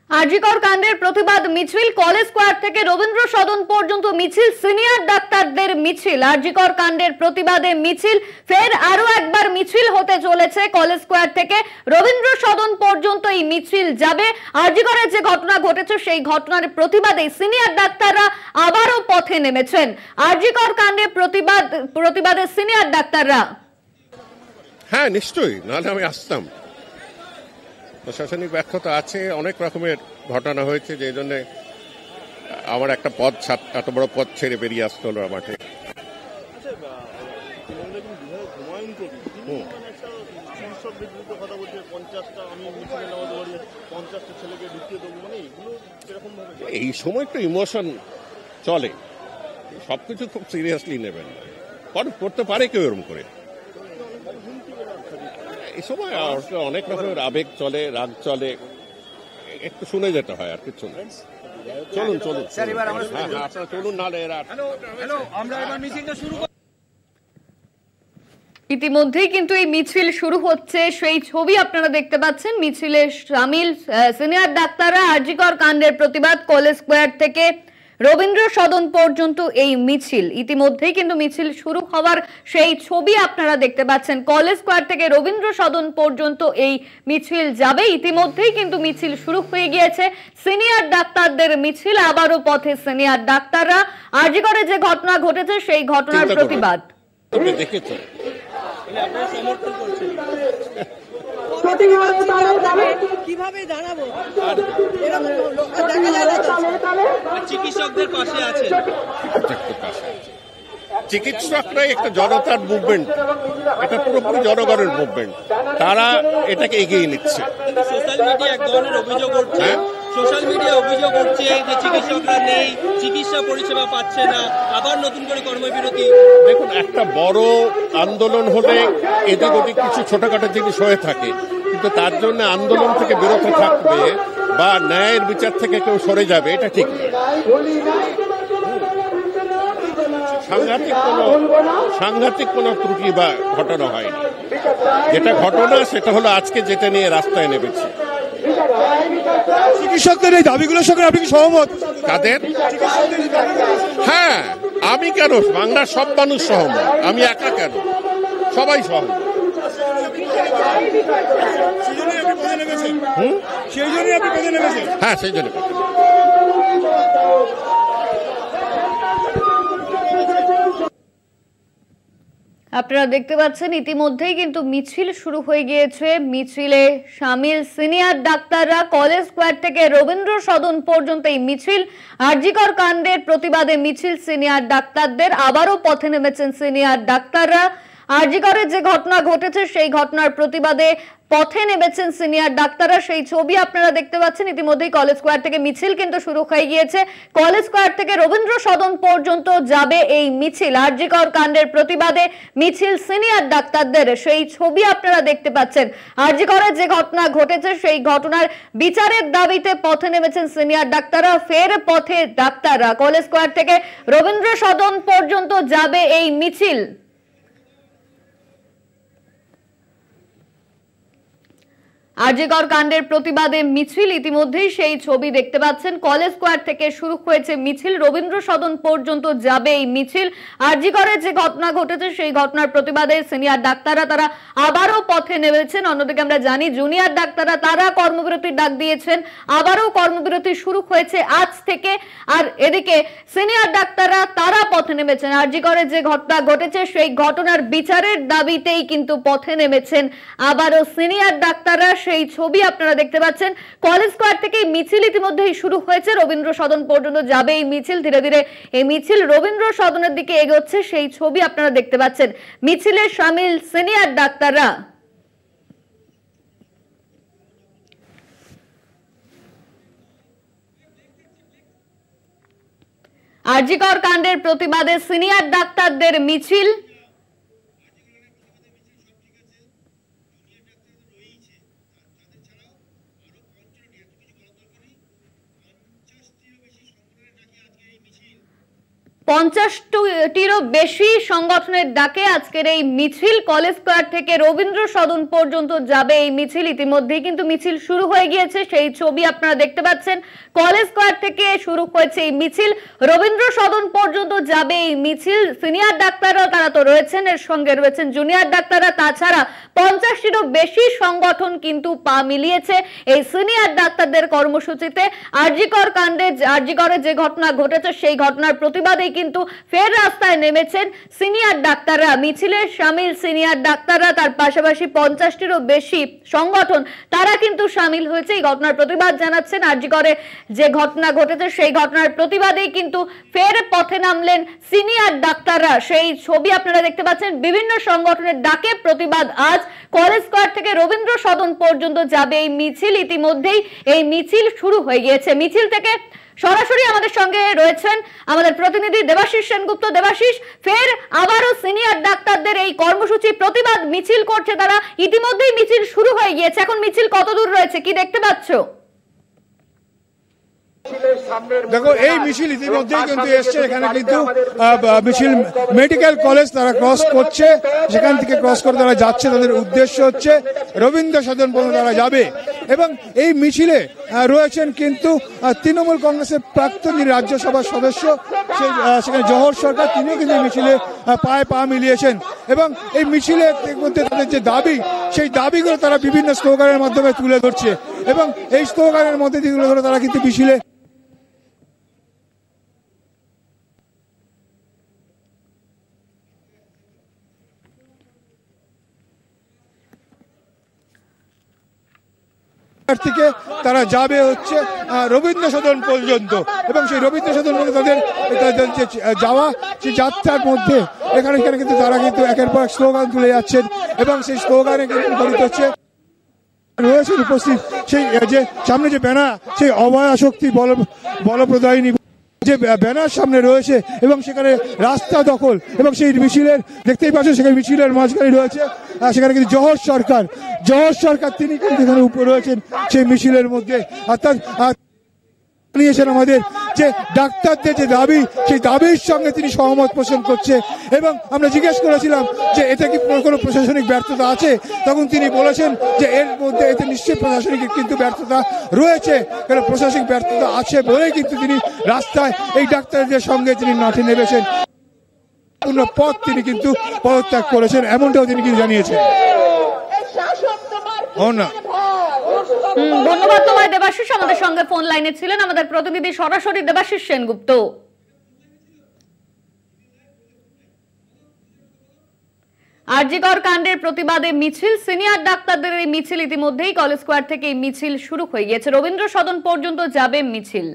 আরজিকর কাণ্ডের প্রতিবাদ মিছিল কলেজ স্কয়ার থেকে রবীন্দ্র সদন পর্যন্ত মিছিল, সিনিয়র ডাক্তারদের মিছিল। আরজিকর কাণ্ডের প্রতিবাদে মিছিল, ফের আরো একবার মিছিল হতে চলেছে কলেজ স্কয়ার থেকে রবীন্দ্র সদন পর্যন্ত এই মিছিল যাবে। আরজিকরের যে ঘটনা ঘটেছে সেই ঘটনার প্রতিবাদে সিনিয়র ডাক্তাররা আবারও পথে নেমেছেন। আরজিকর কাণ্ডের প্রতিবাদে সিনিয়র ডাক্তাররা। হ্যাঁ নিশ্চয়ই, নাহলে আমি আসতাম। প্রশাসনিক ব্যর্থতা আছে, অনেক রকমের ঘটনা হয়েছে, যে জন্য আমার একটা পদ, এত বড় পদ ছেড়ে বেরিয়ে আসতে হলো আমাকে। এই সময় একটু ইমোশন চলে, সবকিছু খুব সিরিয়াসলি নেবেন, করতে পারে কেউ এরকম করে। এই সময় অনেক রকমের আবেগ চলে, রাগ চলে, একটু শুনে যেতে হয়, আর কিছু না। চলুন চলুন আপনারা চলুন, নাহলে ইতিমধ্যেই কিন্তু এই মিছিল শুরু হচ্ছে, সেই ছবি আপনারা দেখতে পাচ্ছেন। মিছিলে শামিল সিনিয়র ডাক্তাররা। আরজিকর কাণ্ডের প্রতিবাদ কলেজ স্কয়ার থেকে রবীন্দ্র সদন পর্যন্ত এই মিছিল। ইতিমধ্যেই কিন্তু মিছিল শুরু হওয়ার সেই ছবি আপনারা দেখতে পাচ্ছেন। কলেজ স্কয়ার থেকে রবীন্দ্র সদন পর্যন্ত এই মিছিল যাবে। ইতিমধ্যেই কিন্তু মিছিল শুরু হয়ে গিয়েছে, সিনিয়র ডাক্তারদের মিছিল। আবারও পথে সিনিয়র ডাক্তাররা। আরজিকরে যে ঘটনা ঘটেছে সেই ঘটনার প্রতিবাদ। দেখেছেন কিভাবে দাঁড়াবো, চিকিৎসকদের পাশে আছে, চিকিৎসকরাই একটা জনতার মুভমেন্ট, এটা পুরোপুরি জনগণের মুভমেন্ট, তারা এটাকে এগিয়ে নিচ্ছে। সোশ্যাল মিডিয়া এক ধরনের অভিযোগ করছে, সোশ্যাল মিডিয়া অভিযোগ করছে যে চিকিৎসকরা নেই, চিকিৎসা পরিষেবা পাচ্ছে না, আবার নতুন করে কর্মবিরতি। দেখুন, একটা বড় আন্দোলন হলে এদিক ওদিক কিছু ছোটখাটো জিনিস হয়ে থাকে, কিন্তু তার জন্য আন্দোলন থেকে বিরত থাকবে বা ন্যায়ের বিচার থেকে কেউ সরে যাবে, এটা ঠিক না। সাংঘাতিক কোনো ত্রুটি বা ঘটনা হয়নি। যেটা ঘটনা সেটা হলো আজকে যেটা নিয়ে রাস্তায় নেমেছে। চিকিৎসকদের এই দাবিগুলোর সঙ্গে আপনি কি সহমত? কাদের? হ্যাঁ, আমি কেন, বাংলার সব মানুষ সহমত, আমি একা কেন, সবাই সহমত। হ্যাঁ, সেই জন্য। আপনারা দেখতে পাচ্ছেন ইতিমধ্যেই কিন্তু মিছিল শুরু হয়ে গিয়েছে। মিছিলে শামিল সিনিয়র ডাক্তাররা। কলেজ স্কয়ার থেকে রবীন্দ্র সদন পর্যন্ত এই মিছিল। আরজিকর কাণ্ডের প্রতিবাদে মিছিল সিনিয়র ডাক্তারদের। আবারও পথে নেমেছেন সিনিয়র ডাক্তাররা। আরজিকরের যে ঘটনা ঘটেছে সেই ঘটনার প্রতিবাদে পথে নেমেছেন সিনিয়র ডাক্তাররা, সেই ছবি আপনারা দেখতে পাচ্ছেন। ইতিমধ্যেই কলেজ স্কয়ার থেকে মিছিল কিন্তু শুরু হয়ে গিয়েছে। কলেজ স্কয়ার থেকে রবীন্দ্র সদন পর্যন্ত যাবে এই মিছিল। আরজিকর কাণ্ডের প্রতিবাদে মিছিল সিনিয়র ডাক্তারদের, সেই ছবি আপনারা দেখতে পাচ্ছেন। আরজিকরের যে ঘটনা ঘটেছে সেই ঘটনার বিচারের দাবিতে পথে নেমেছেন সিনিয়র ডাক্তাররা। ফের পথে ডাক্তাররা। কলেজ স্কয়ার থেকে রবীন্দ্র সদন পর্যন্ত যাবে এই মিছিল। আরজিকর কাণ্ডের প্রতিবাদে মিছিল, ইতিমধ্যেই সেই ছবি দেখতে পাচ্ছেন। কলেজ স্কয়ার থেকে শুরু হয়েছে মিছিল, রবীন্দ্র সদন পর্যন্ত যাবে এই মিছিল। আরজিকরের যে ঘটনা ঘটেছে সেই ঘটনার প্রতিবাদে সিনিয়র ডাক্তাররা তারা আবারও পথে নেমেছেন। অন্যদিকে আমরা জানি জুনিয়র ডাক্তাররা তারা কর্মবিরতির ডাক দিয়েছেন, আবারও কর্মবিরতি শুরু হয়েছে আজ থেকে। আর এদিকে সিনিয়র ডাক্তাররা তারা পথে নেমেছেন। আরজিকরের যে ঘটনা ঘটেছে সেই ঘটনার বিচারের দাবিতেই কিন্তু পথে নেমেছেন আবারও সিনিয়র ডাক্তাররা। সেই ছবি আপনারা দেখতে পাচ্ছেন। কলেজ স্কয়ার থেকে মিছিল ইতিমধ্যেই শুরু হয়েছে, রবীন্দ্র সদন পর্যন্ত যাবে এই মিছিল। ধীরে ধীরে এই মিছিল রবীন্দ্র সদনের দিকে এগোচ্ছে, সেই ছবি আপনারা দেখতে পাচ্ছেন। মিছিলে শামিল সিনিয়র ডাক্তাররা। আরজিকর কাণ্ডের প্রতিবাদে সিনিয়র ডাক্তারদের মিছিল। 50টিরও বেশি সংগঠনের ডাকে আজকের এই মিছিল কলেজ স্কয়ার থেকে রবীন্দ্র সদন পর্যন্ত যাবে। এই মিছিল ইতিমধ্যেই কিন্তু মিছিল শুরু হয়ে গিয়েছে, সেই ছবি আপনারা দেখতে পাচ্ছেন। কলেজ স্কয়ার থেকে শুরু হয়েছে এই মিছিল, রবীন্দ্র সদন পর্যন্ত যাবে এই মিছিল। সিনিয়র ডাক্তাররা তারা তো রয়েছেন, এর সঙ্গে রয়েছেন জুনিয়র ডাক্তাররা, তাছাড়া 50টিরও বেশি সংগঠন কিন্তু পা মিলিয়েছে এই সিনিয়র ডাক্তারদের কর্মসূচিতে। আরজিকর কাণ্ডে, আরজিকরে যে ঘটনা ঘটেছে সেই ঘটনার প্রতিবাদে কিন্তু ফের রাস্তায় নেমেছেন সিনিয়র ডাক্তাররা। মিছিলে শামিল সিনিয়র ডাক্তাররা, তার পাশাপাশি 50টিরও বেশি সংগঠন তারা কিন্তু শামিল হয়েছে এই ঘটনার প্রতিবাদ জানাচ্ছেন। আরজিকরে যে ঘটনা ঘটেছে সেই ঘটনার প্রতিবাদেই কিন্তু ফের পথে নামলেন সিনিয়র ডাক্তাররা। সেই ছবি আপনারা দেখতে পাচ্ছেন। বিভিন্ন সংগঠনের ডাকে প্রতিবাদ আজ কলেজ স্কয়ার থেকে রবীন্দ্র সদন পর্যন্ত যাবে এই মিছিল। ইতিমধ্যেই এই মিছিল শুরু হয়ে গিয়েছে। মিছিল থেকে সরাসরি আমাদের সঙ্গে রয়েছেন আমাদের প্রতিনিধি দেবাশিস সেনগুপ্ত। দেবাশিস, ফের আবারও সিনিয়র ডাক্তারদের এই কর্মসূচি প্রতিবাদ মিছিল করছে তারা, ইতিমধ্যেই মিছিল শুরু হয়ে গিয়েছে, এখন মিছিল কত দূর রয়েছে, কি দেখতে পাচ্ছ? দেখো, এই মিছিল ইতিমধ্যেই কিন্তু এসছে। এখানে কিন্তু মিছিল মেডিকেল কলেজ তারা ক্রস করছে, সেখান থেকে ক্রস করে তারা যাচ্ছে। তাদের উদ্দেশ্য হচ্ছে রবীন্দ্র সদন পর্যন্ত তারা যাবে। এবং এই মিছিলে রয়েছেন কিন্তু তৃণমূল কংগ্রেসের প্রাক্তন রাজ্যসভার সদস্য সেখানে জহর সরকার, তিনিও কিন্তু এই মিছিলে পায়ে পা মিলিয়েছেন। এবং এই মিছিলের মধ্যে তাদের যে দাবি, সেই দাবিগুলো তারা বিভিন্ন স্লোগানের মাধ্যমে তুলে ধরছে। এবং এই স্লোগানের মধ্যে তুলে ধরে তারা কিন্তু মিছিলে থেকে তারা যাবে হচ্ছে রবীন্দ্র সদন পর্যন্ত। এবং সেই রবীন্দ্র সদন পর্যন্ত তাদের যে যাওয়া, সেই যাত্রার মধ্যে এখানে কিন্তু তারা কিন্তু একের পর এক স্লোগান তুলে যাচ্ছেন। এবং সেই স্লোগানে কিন্তু গঠিত হচ্ছে রয়েছেন উপস্থিত সেই যে সামনে যে ব্যানার, সেই অভয়া শক্তি বলপ্রদায়িনী যে ব্যানার সামনে রয়েছে। এবং সেখানে রাস্তা দখল, এবং সেই মিছিলের দেখতেই পাচ্ছেন সেখানে মিছিলের মাঝখানে রয়েছে সেখানে কিন্তু জহর সরকার তিনি কিন্তু এখানে উপরে রয়েছেন সেই মিছিলের মধ্যে। অর্থাৎ নিয়েছেন আমাদের যে ডাক্তারদের যে দাবি, সেই দাবির সঙ্গে তিনি সহমত পোষণ করছে। এবং আমরা জিজ্ঞেস করেছিলাম যে এতে কি কোনো প্রশাসনিক ব্যর্থতা আছে, তখন তিনি বলেছেন যে এর মধ্যে এতে নিশ্চয়ই প্রশাসনিক কিন্তু ব্যর্থতা রয়েছে, কারণ প্রশাসনিক ব্যর্থতা আছে বলেই কিন্তু তিনি রাস্তায় এই ডাক্তারদের সঙ্গে তিনি মাঠে নেমেছেন। পূর্ণ পথ তিনি কিন্তু পদত্যাগ করেছেন, এমনটাও তিনি কিন্তু জানিয়েছেন। ধন্যবাদ তোমায় দেবাশিস, আমাদের সঙ্গে ফোন লাইনে ছিলেন আমাদের প্রতিনিধি সরাসরি দেবাশিস সেনগুপ্ত। আরজিকর কাণ্ডের প্রতিবাদে মিছিল, সিনিয়র ডাক্তারদের এই মিছিল ইতিমধ্যেই কলেজ স্কয়ার থেকে এই মিছিল শুরু হয়ে গিয়েছে, রবীন্দ্র সদন পর্যন্ত যাবে মিছিল।